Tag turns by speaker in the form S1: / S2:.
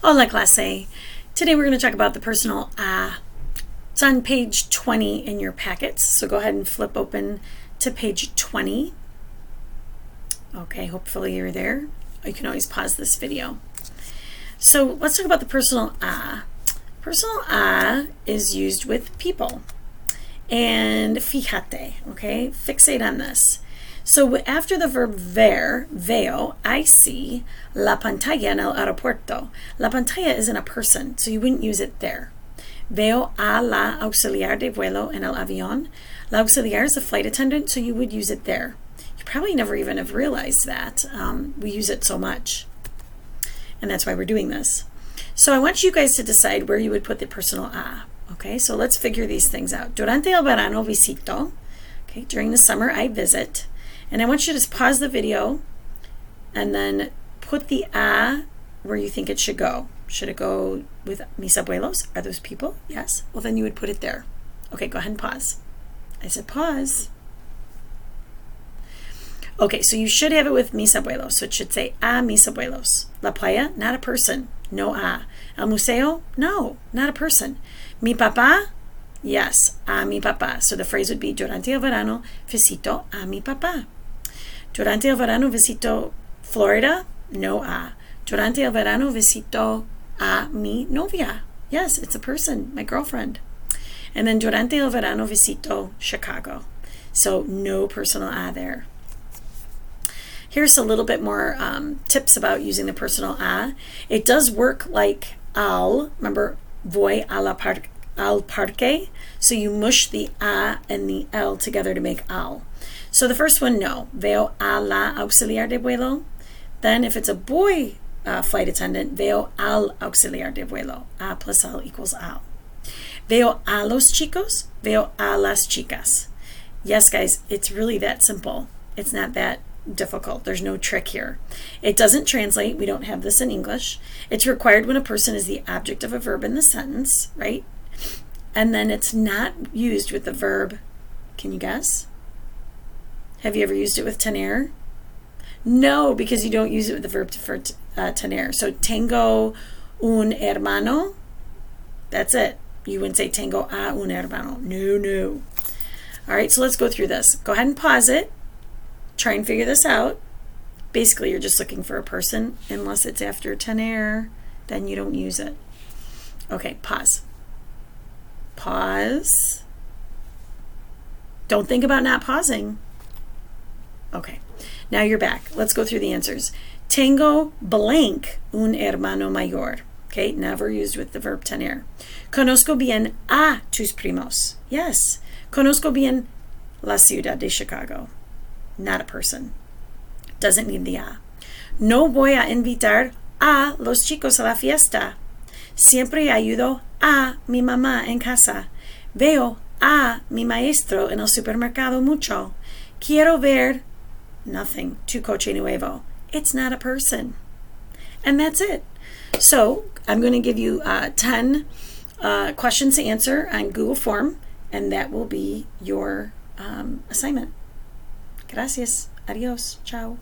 S1: Hola clase. Today we're going to talk about the personal a. It's on page 20 in your packets, so go ahead and flip open to page 20. Okay, hopefully you're there. You can always pause this video. So let's talk about the personal a. Personal a is used with people. And fíjate, okay? Fixate on this. So after the verb ver, veo, I see la pantalla en el aeropuerto. La pantalla isn't a person, so you wouldn't use it there. Veo a la auxiliar de vuelo en el avión. La auxiliar is a flight attendant, so you would use it there. You probably never even have realized that. We use it so much. And that's why we're doing this. So I want you guys to decide where you would put the personal a. Okay, so let's figure these things out. Durante el verano visito. Okay, during the summer I visit. And I want you to just pause the video and then put the a where you think it should go. Should it go with mis abuelos? Are those people? Yes. Well, then you would put it there. Okay, go ahead and pause. I said pause. Okay, so you should have it with mis abuelos. So it should say a mis abuelos. La playa, not a person. No a. El museo? No, not a person. Mi papá? Yes, a mi papá. So the phrase would be durante el verano visito a mi papá. Durante el verano visito Florida? No a. Durante el verano visito a mi novia. Yes, it's a person, my girlfriend. And then durante el verano visito Chicago. So no personal a there. Here's a little bit more tips about using the personal a. It does work like al. Remember, voy al parque. So you mush the a and the l together to make al. So the first one, no. Veo a la auxiliar de vuelo. Then if it's a boy flight attendant, veo al auxiliar de vuelo. A plus al equals al. Veo a los chicos. Veo a las chicas. Yes, guys, it's really that simple. It's not that difficult. There's no trick here. It doesn't translate. We don't have this in English. It's required when a person is the object of a verb in the sentence, right? And then it's not used with the verb. Can you guess? Have you ever used it with tener? No, because you don't use it with the verb for tener. So tengo un hermano. That's it. You wouldn't say tengo a un hermano. No. All right, so let's go through this. Go ahead and pause it. Try and figure this out. Basically, you're just looking for a person. Unless it's after tener, then you don't use it. Okay, pause. Pause. Don't think about not pausing. Okay, now you're back. Let's go through the answers. Tengo blank un hermano mayor. Okay, never used with the verb tener. Conozco bien a tus primos. Yes. Conozco bien la ciudad de Chicago. Not a person. Doesn't need the a. No voy a invitar a los chicos a la fiesta. Siempre ayudo a mi mamá en casa. Veo a mi maestro en el supermercado mucho. Quiero ver nothing. Tu coche nuevo. It's not a person. And that's it. So I'm going to give you 10 questions to answer on Google Form, and that will be your assignment. Gracias. Adios. Ciao.